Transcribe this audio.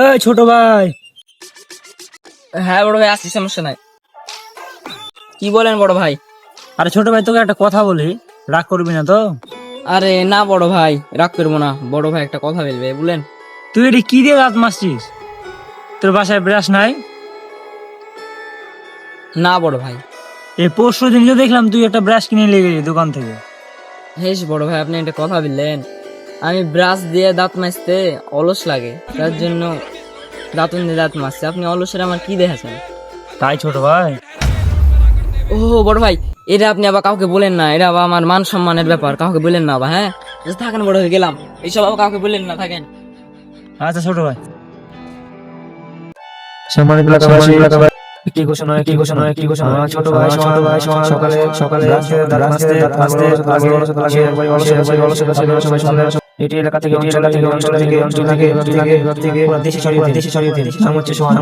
এই ছোট ভাই। হ্যাঁ বড় ভাই, আসছি, সমস্যা নাই। কি বলেন বড় ভাই? আরে ছোট ভাই, তোকে একটা কথা বলি, রাগ করবি না তো? আরে না বড় ভাই, রাগ করবো না। বড় ভাই একটা কথা বলবে, বলেন। তুই এটি কি দিয়ে দাঁত মাজছিস? তোর বাসায় ব্রাশ নাই? না বড় ভাই। এই পরশু দিন তো দেখলাম তুই একটা ব্রাশ কিনে নিয়ে গেলি দোকান থেকে। হেস বড় ভাই, আপনি একটা কথা বললেন। আমি ব্রাশ দিয়ে দাঁত মাজতে অলস লাগে, তার জন্য দাঁতুন দিয়ে দাঁত মাজছে। আপনি অলসের আমার কি দেখেছেন? তাই ছোট ভাই? ও বড় ভাই, এটা আপনি আবার কাউকে বলেন না, এটা আবার আমার মান সম্মানের ব্যাপার, কাউকে বলেন না আবার। হ্যাঁ থাকেন বড় হয়ে গেলাম, এইসব আবার কাউকে বলেন না, থাকেন। আচ্ছা ছোট ভাই। সম্মানিত কি ঘোষণা ছোট ভাই সকালে সকালে এটি এলাকা থেকে অঞ্চল থেকে পুরো দেশে ছড়িয়ে দিন। নাম হচ্ছে সোহান।